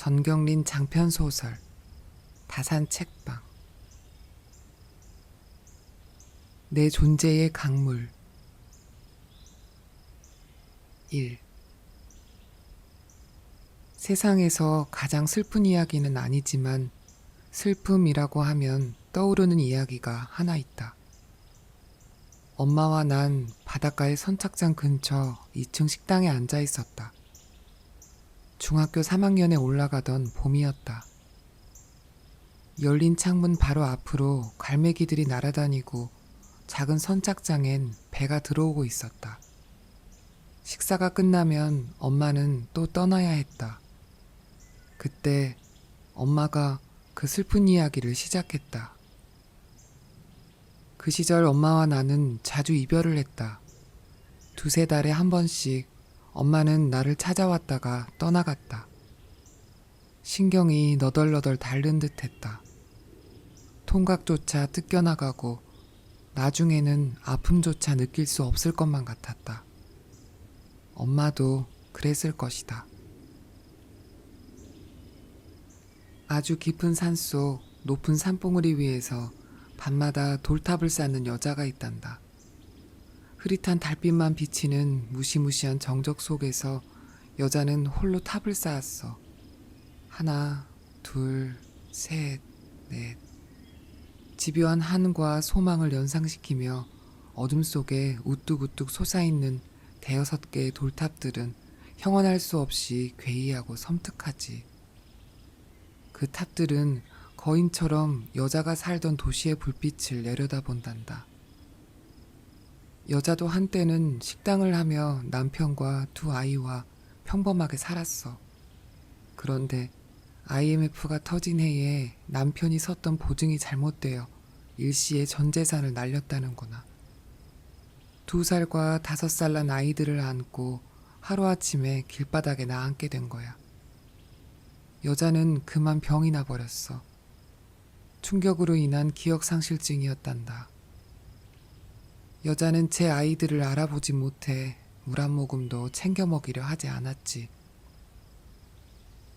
전경린 장편소설 다산 책방. 내 존재의 강물. 1. 세상에서 가장 슬픈 이야기는 아니지만 슬픔이라고 하면 떠오르는 이야기가 하나 있다. 엄마와 난 바닷가의 선착장 근처 2층 식당에 앉아 있었다. 중학교 3학년에 올라가던 봄이었다. 열린 창문 바로 앞으로 갈매기들이 날아다니고 작은 선착장엔 배가 들어오고 있었다. 식사가 끝나면 엄마는 또 떠나야 했다. 그때 엄마가 그 슬픈 이야기를 시작했다. 그 시절 엄마와 나는 자주 이별을 했다. 2-3달에 한 번씩 엄마는 나를 찾아왔다가 떠나갔다. 신경이 너덜너덜 닳는 듯 했다. 통각조차 뜯겨나가고 나중에는 아픔조차 느낄 수 없을 것만 같았다. 엄마도 그랬을 것이다. 아주 깊은 산속 높은 산봉우리 위에서 밤마다 돌탑을 쌓는 여자가 있단다. 흐릿한 달빛만 비치는 무시무시한 정적 속에서 여자는 홀로 탑을 쌓았어. 1, 2, 3, 4. 집요한 한과 소망을 연상시키며 어둠 속에 우뚝우뚝 솟아있는 5-6개의 돌탑들은 형언할 수 없이 괴이하고 섬뜩하지. 그 탑들은 거인처럼 여자가 살던 도시의 불빛을 내려다본단다. 여자도 한때는 식당을 하며 남편과 2 아이와 평범하게 살았어. 그런데 IMF가 터진 해에 남편이 섰던 보증이 잘못되어 일시에 전 재산을 날렸다는구나. 2살과 5살 난 아이들을 안고 하루아침에 길바닥에 나앉게 된 거야. 여자는 그만 병이 나버렸어. 충격으로 인한 기억상실증이었단다. 여자는 제 아이들을 알아보지 못해 물 한 모금도 챙겨 먹이려 하지 않았지.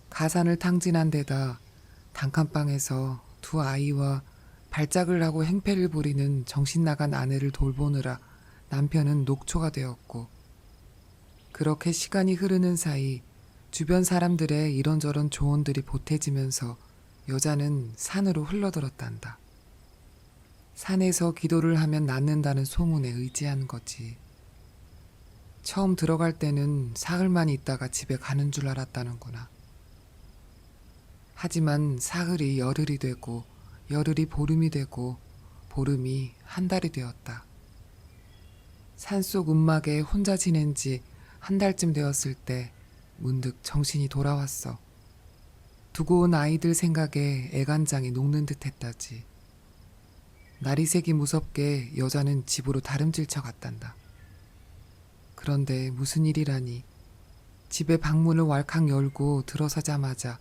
가산을 탕진한 데다 단칸방에서 2 아이와 발작을 하고 행패를 부리는 정신나간 아내를 돌보느라 남편은 녹초가 되었고, 그렇게 시간이 흐르는 사이 주변 사람들의 이런저런 조언들이 보태지면서 여자는 산으로 흘러들었단다. 산에서 기도를 하면 낫는다는 소문에 의지한 거지. 처음 들어갈 때는 사흘만 있다가 집에 가는 줄 알았다는구나. 하지만 사흘이 열흘이 되고 열흘이 보름이 되고 보름이 한 달이 되었다. 산속 움막에 혼자 지낸 지 1달쯤 되었을 때 문득 정신이 돌아왔어. 두고 온 아이들 생각에 애간장이 녹는 듯 했다지. 날이 새기 무섭게 여자는 집으로 다름질 쳐 갔단다. 그런데 무슨 일이라니. 집의 방문을 왈칵 열고 들어서자마자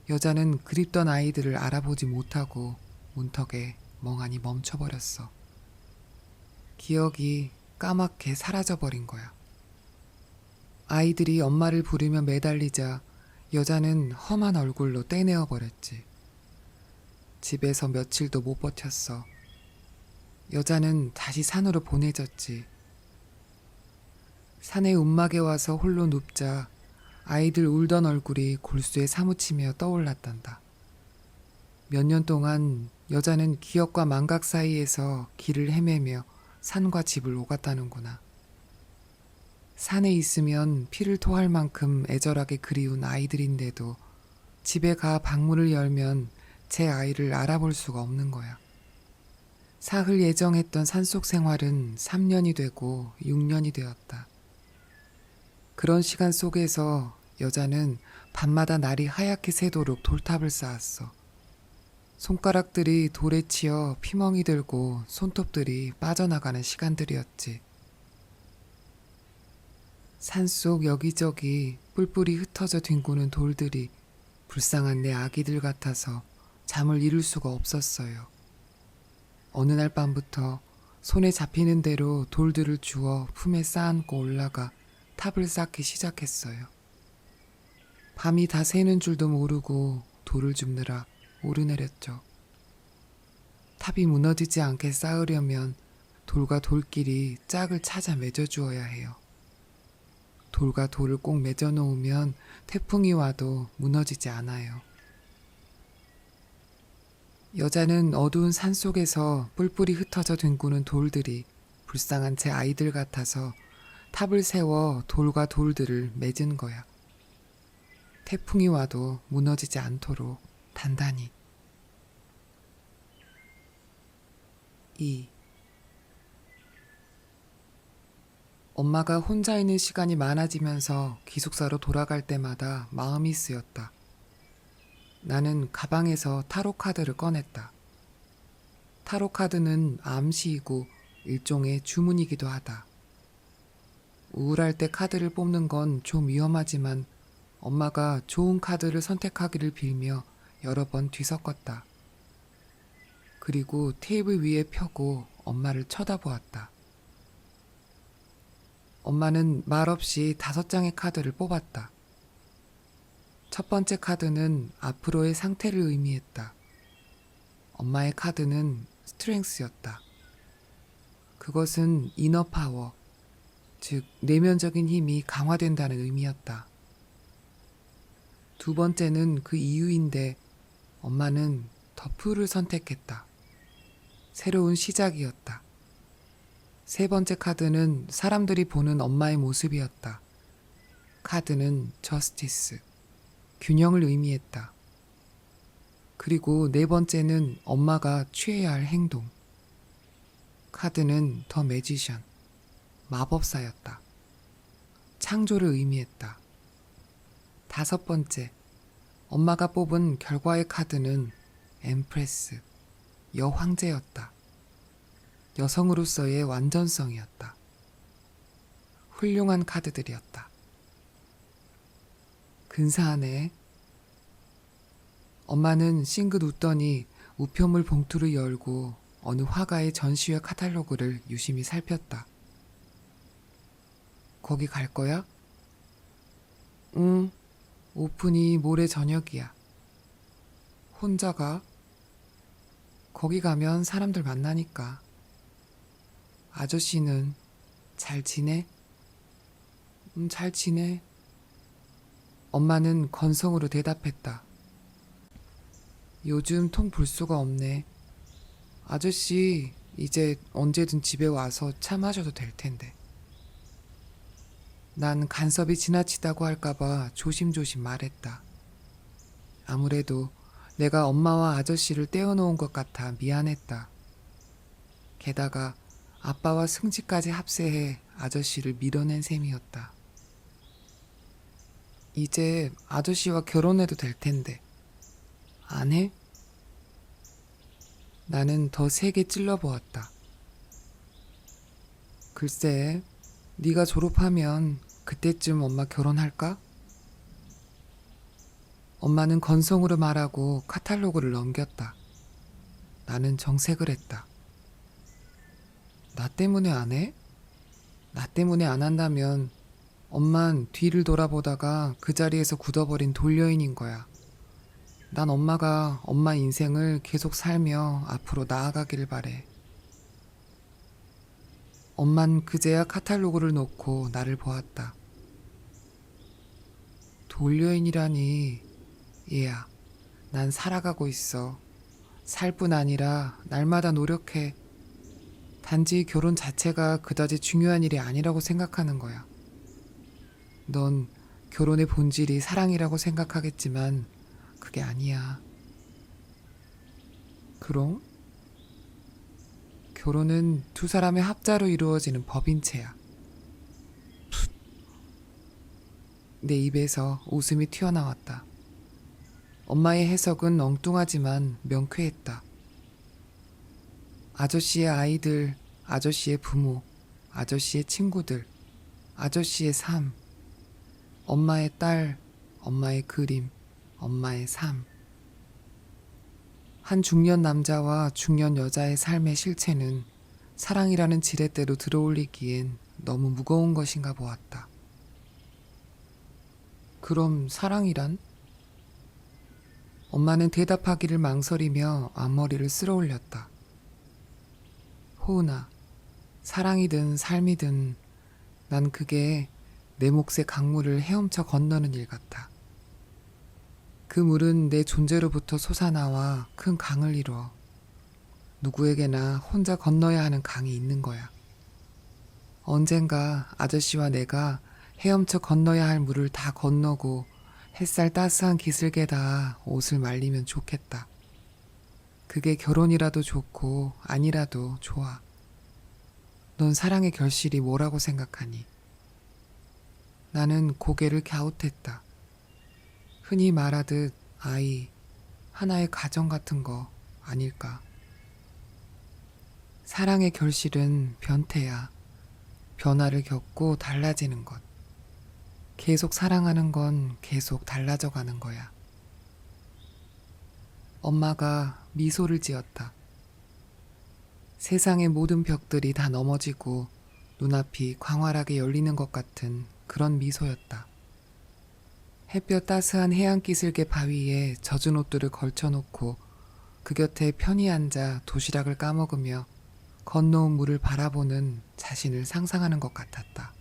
여자는 그립던 아이들을 알아보지 못하고 문턱에 멍하니 멈춰버렸어. 기억이 까맣게 사라져버린 거야. 아이들이 엄마를 부르며 매달리자 여자는 험한 얼굴로 떼내어 버렸지. 집에서 며칠도 못 버텼어. 여자는 다시 산으로 보내졌지. 산의 움막에 와서 홀로 눕자 아이들 울던 얼굴이 골수에 사무치며 떠올랐단다. 몇 년 동안 여자는 기억과 망각 사이에서 길을 헤매며 산과 집을 오갔다는구나. 산에 있으면 피를 토할 만큼 애절하게 그리운 아이들인데도 집에 가 방문을 열면 제 아이를 알아볼 수가 없는 거야. 사흘 예정했던 산속 생활은 3년이 되고 6년이 되었다. 그런 시간 속에서 여자는 밤마다 날이 하얗게 새도록 돌탑을 쌓았어. 손가락들이 돌에 치여 피멍이 들고 손톱들이 빠져나가는 시간들이었지. 산속 여기저기 뿔뿔이 흩어져 뒹구는 돌들이 불쌍한 내 아기들 같아서 잠을 이룰 수가 없었어요. 어느 날 밤부터 손에 잡히는 대로 돌들을 주워 품에 쌓아안고 올라가 탑을 쌓기 시작했어요. 밤이 다 새는 줄도 모르고 돌을 줍느라 오르내렸죠. 탑이 무너지지 않게 쌓으려면 돌과 돌끼리 짝을 찾아 맺어주어야 해요. 돌과 돌을 꼭 맺어 놓으면 태풍이 와도 무너지지 않아요. 여자는 어두운 산 속에서 뿔뿔이 흩어져 뒹구는 돌들이 불쌍한 제 아이들 같아서 탑을 세워 돌과 돌들을 맺은 거야. 태풍이 와도 무너지지 않도록 단단히. 2. 엄마가 혼자 있는 시간이 많아지면서 기숙사로 돌아갈 때마다 마음이 쓰였다. 나는 가방에서 타로 카드를 꺼냈다. 타로 카드는 암시이고 일종의 주문이기도 하다. 우울할 때 카드를 뽑는 건 좀 위험하지만 엄마가 좋은 카드를 선택하기를 빌며 여러 번 뒤섞었다. 그리고 테이블 위에 펴고 엄마를 쳐다보았다. 엄마는 말없이 5장의 카드를 뽑았다. 첫 번째 카드는 앞으로의 상태를 의미했다. 엄마의 카드는 스트렝스였다. 그것은 이너 파워, 즉 내면적인 힘이 강화된다는 의미였다. 두 번째는 그 이유인데 엄마는 더프를 선택했다. 새로운 시작이었다. 세 번째 카드는 사람들이 보는 엄마의 모습이었다. 카드는 저스티스, 균형을 의미했다. 그리고 네 번째는 엄마가 취해야 할 행동. 카드는 더 매지션, 마법사였다. 창조를 의미했다. 다섯 번째, 엄마가 뽑은 결과의 카드는 엠프레스, 여황제였다. 여성으로서의 완전성이었다. 훌륭한 카드들이었다. 근사하네. 엄마는 싱긋 웃더니 우편물 봉투를 열고 어느 화가의 전시회 카탈로그를 유심히 살폈다. 거기 갈 거야? 응, 오픈이 모레 저녁이야. 혼자 가? 거기 가면 사람들 만나니까. 아저씨는 잘 지내? 잘 지내. 엄마는 건성으로 대답했다. 요즘 통 볼 수가 없네. 아저씨 이제 언제든 집에 와서 차 마셔도 될 텐데. 난 간섭이 지나치다고 할까봐 조심조심 말했다. 아무래도 내가 엄마와 아저씨를 떼어놓은 것 같아 미안했다. 게다가 아빠와 승지까지 합세해 아저씨를 밀어낸 셈이었다. 이제 아저씨와 결혼해도 될 텐데. 안 해? 나는 더 세게 찔러보았다. 글쎄, 네가 졸업하면 그때쯤 엄마 결혼할까? 엄마는 건성으로 말하고 카탈로그를 넘겼다. 나는 정색을 했다. 나 때문에 안 해? 나 때문에 안 한다면 엄만 뒤를 돌아보다가 그 자리에서 굳어버린 돌여인인 거야. 난 엄마가 엄마 인생을 계속 살며 앞으로 나아가길 바래. 엄만 그제야 카탈로그를 놓고 나를 보았다. 돌여인이라니. 얘야, 난 살아가고 있어. 살 뿐 아니라 날마다 노력해. 단지 결혼 자체가 그다지 중요한 일이 아니라고 생각하는 거야. 넌 결혼의 본질이 사랑이라고 생각하겠지만 그게 아니야. 그럼? 결혼은 두 사람의 합자로 이루어지는 법인체야. 내 입에서 웃음이 튀어나왔다. 엄마의 해석은 엉뚱하지만 명쾌했다. 아저씨의 아이들, 아저씨의 부모, 아저씨의 친구들, 아저씨의 삶, 엄마의 딸, 엄마의 그림, 엄마의 삶. 한 중년 남자와 중년 여자의 삶의 실체는 사랑이라는 지렛대로 들어올리기엔 너무 무거운 것인가 보았다. 그럼 사랑이란? 엄마는 대답하기를 망설이며 앞머리를 쓸어 올렸다. 호은아, 사랑이든 삶이든 난 그게 내 몫의 강물을 헤엄쳐 건너는 일 같아. 그 물은 내 존재로부터 솟아나와 큰 강을 이루어 누구에게나 혼자 건너야 하는 강이 있는 거야. 언젠가 아저씨와 내가 헤엄쳐 건너야 할 물을 다 건너고 햇살 따스한 기슭에 닿아 옷을 말리면 좋겠다. 그게 결혼이라도 좋고 아니라도 좋아. 넌 사랑의 결실이 뭐라고 생각하니? 나는 고개를 갸웃했다. 흔히 말하듯 아이, 하나의 가정 같은 거 아닐까. 사랑의 결실은 변태야. 변화를 겪고 달라지는 것. 계속 사랑하는 건 계속 달라져 가는 거야. 엄마가 미소를 지었다. 세상의 모든 벽들이 다 넘어지고 눈앞이 광활하게 열리는 것 같은 그런 미소였다. 햇볕 따스한 해안 기슭의 바위에 젖은 옷들을 걸쳐놓고 그 곁에 편히 앉아 도시락을 까먹으며 건너온 물을 바라보는 자신을 상상하는 것 같았다.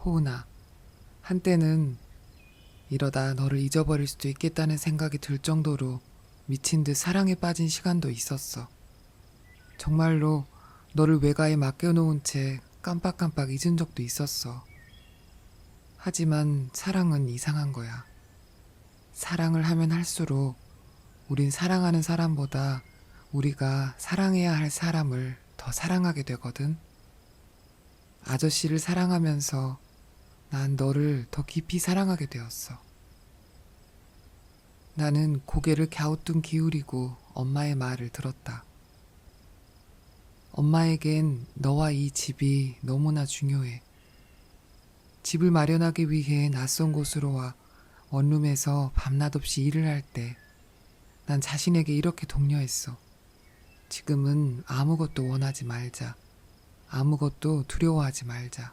호은아, 한때는 이러다 너를 잊어버릴 수도 있겠다는 생각이 들 정도로 미친 듯 사랑에 빠진 시간도 있었어. 정말로 너를 외가에 맡겨놓은 채 깜빡깜빡 잊은 적도 있었어. 하지만 사랑은 이상한 거야. 사랑을 하면 할수록 우린 사랑하는 사람보다 우리가 사랑해야 할 사람을 더 사랑하게 되거든. 아저씨를 사랑하면서 난 너를 더 깊이 사랑하게 되었어. 나는 고개를 갸우뚱 기울이고 엄마의 말을 들었다. 엄마에겐 너와 이 집이 너무나 중요해. 집을 마련하기 위해 낯선 곳으로 와 원룸에서 밤낮 없이 일을 할 때 난 자신에게 이렇게 독려했어. 지금은 아무것도 원하지 말자. 아무것도 두려워하지 말자.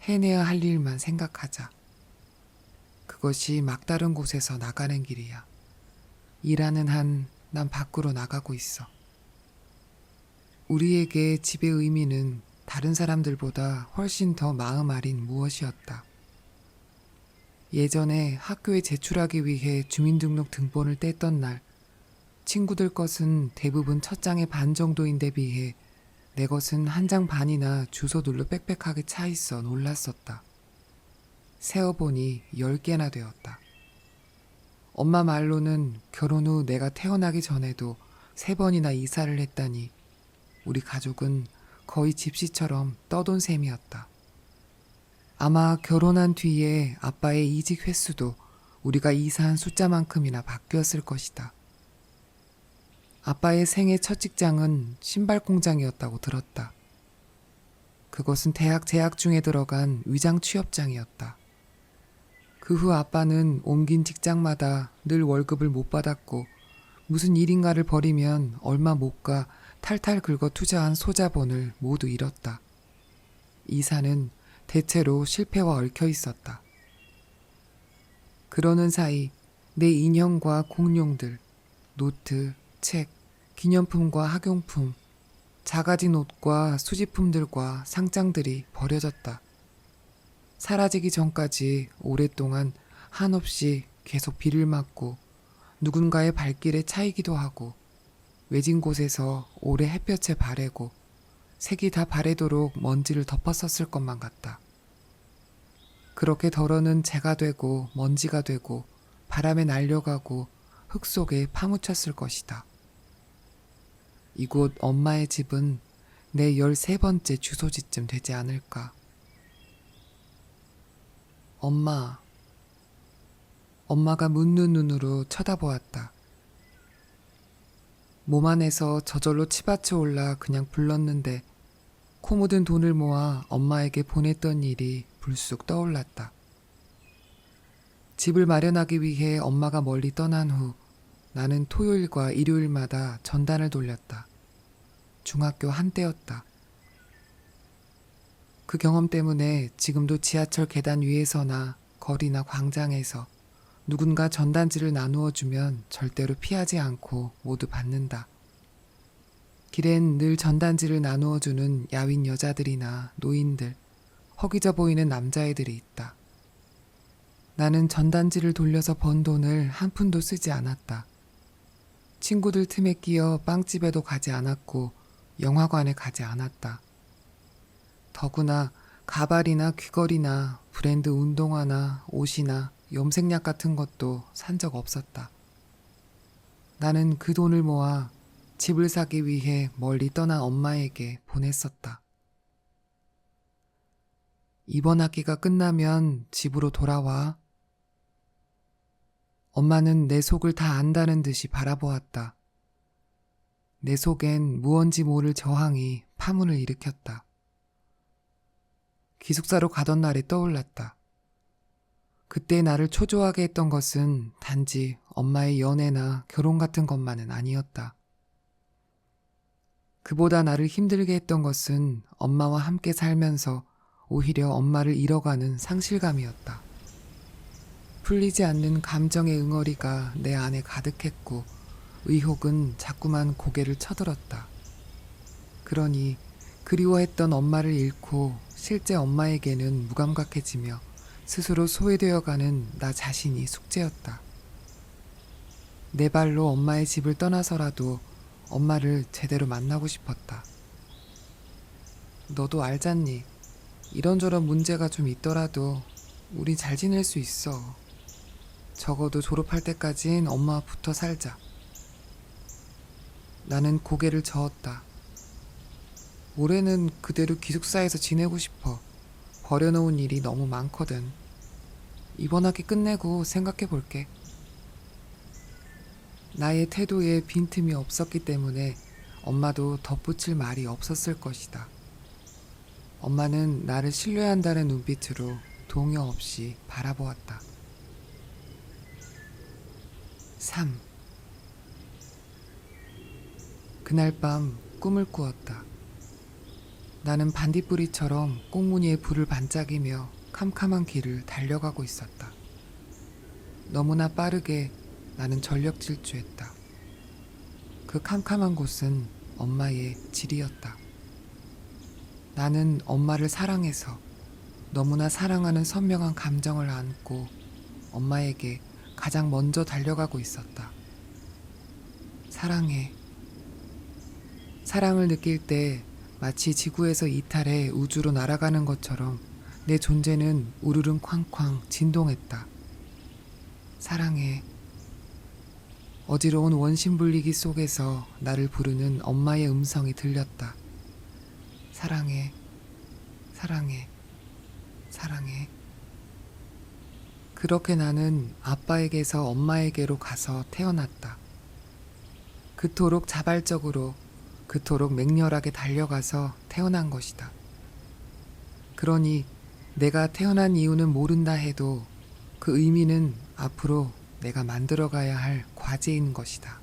해내야 할 일만 생각하자. 그것이 막다른 곳에서 나가는 길이야. 일하는 한 난 밖으로 나가고 있어. 우리에게 집의 의미는 다른 사람들보다 훨씬 더 마음 아린 무엇이었다. 예전에 학교에 제출하기 위해 주민등록 등본을 뗐던 날, 친구들 것은 대부분 첫 장의 반 정도인데 비해 내 것은 한 장 반이나 주소들로 빽빽하게 차 있어 놀랐었다. 세어보니 10개나 되었다. 엄마 말로는 결혼 후 내가 태어나기 전에도 3번이나 이사를 했다니 우리 가족은 거의 집시처럼 떠돈 셈이었다. 아마 결혼한 뒤에 아빠의 이직 횟수도 우리가 이사한 숫자만큼이나 바뀌었을 것이다. 아빠의 생애 첫 직장은 신발 공장이었다고 들었다. 그것은 대학 재학 중에 들어간 위장 취업장이었다. 그 후 아빠는 옮긴 직장마다 늘 월급을 못 받았고 무슨 일인가를 벌이면 얼마 못 가 탈탈 긁어 투자한 소자본을 모두 잃었다. 이사는 대체로 실패와 얽혀 있었다. 그러는 사이 내 인형과 공룡들, 노트, 책, 기념품과 학용품, 작아진 옷과 수집품들과 상장들이 버려졌다. 사라지기 전까지 오랫동안 한없이 계속 비를 맞고 누군가의 발길에 차이기도 하고 외진 곳에서 오래 햇볕에 바래고 색이 다 바래도록 먼지를 덮었었을 것만 같다. 그렇게 덜어는 재가 되고 먼지가 되고 바람에 날려가고 흙 속에 파묻혔을 것이다. 이곳 엄마의 집은 내 13번째 주소지쯤 되지 않을까. 엄마. 엄마가 묻는 눈으로 쳐다보았다. 몸 안에서 저절로 치받쳐 올라 그냥 불렀는데 코 묻은 돈을 모아 엄마에게 보냈던 일이 불쑥 떠올랐다. 집을 마련하기 위해 엄마가 멀리 떠난 후 나는 토요일과 일요일마다 전단을 돌렸다. 중학교 한때였다. 그 경험 때문에 지금도 지하철 계단 위에서나 거리나 광장에서 누군가 전단지를 나누어 주면 절대로 피하지 않고 모두 받는다. 길엔 늘 전단지를 나누어 주는 야윈 여자들이나 노인들, 허기져 보이는 남자애들이 있다. 나는 전단지를 돌려서 번 돈을 한 푼도 쓰지 않았다. 친구들 틈에 끼어 빵집에도 가지 않았고 영화관에 가지 않았다. 더구나 가발이나 귀걸이나 브랜드 운동화나 옷이나 염색약 같은 것도 산 적 없었다. 나는 그 돈을 모아 집을 사기 위해 멀리 떠난 엄마에게 보냈었다. 이번 학기가 끝나면 집으로 돌아와. 엄마는 내 속을 다 안다는 듯이 바라보았다. 내 속엔 무언지 모를 저항이 파문을 일으켰다. 기숙사로 가던 날이 떠올랐다. 그때 나를 초조하게 했던 것은 단지 엄마의 연애나 결혼 같은 것만은 아니었다. 그보다 나를 힘들게 했던 것은 엄마와 함께 살면서 오히려 엄마를 잃어가는 상실감이었다. 풀리지 않는 감정의 응어리가 내 안에 가득했고 의혹은 자꾸만 고개를 쳐들었다. 그러니 그리워했던 엄마를 잃고 실제 엄마에게는 무감각해지며 스스로 소외되어가는 나 자신이 숙제였다. 내 발로 엄마의 집을 떠나서라도 엄마를 제대로 만나고 싶었다. 너도 알잖니? 이런저런 문제가 좀 있더라도 우리 잘 지낼 수 있어. 적어도 졸업할 때까진 엄마와 붙어 살자. 나는 고개를 저었다. 올해는 그대로 기숙사에서 지내고 싶어. 버려놓은 일이 너무 많거든. 이번 학기 끝내고 생각해 볼게. 나의 태도에 빈틈이 없었기 때문에 엄마도 덧붙일 말이 없었을 것이다. 엄마는 나를 신뢰한다는 눈빛으로 동요 없이 바라보았다. 3. 그날 밤 꿈을 꾸었다. 나는 반딧불이처럼 꽁무니에 불을 반짝이며 캄캄한 길을 달려가고 있었다. 너무나 빠르게 나는 전력 질주했다. 그 캄캄한 곳은 엄마의 집이었다. 나는 엄마를 사랑해서 너무나 사랑하는 선명한 감정을 안고 엄마에게 가장 먼저 달려가고 있었다. 사랑해. 사랑을 느낄 때 마치 지구에서 이탈해 우주로 날아가는 것처럼 내 존재는 우르릉 쾅쾅 진동했다. 사랑해. 어지러운 원심불리기 속에서 나를 부르는 엄마의 음성이 들렸다. 사랑해. 사랑해. 사랑해. 그렇게 나는 아빠에게서 엄마에게로 가서 태어났다. 그토록 자발적으로, 그토록 맹렬하게 달려가서 태어난 것이다. 그러니 내가 태어난 이유는 모른다 해도 그 의미는 앞으로 내가 만들어가야 할 과제인 것이다.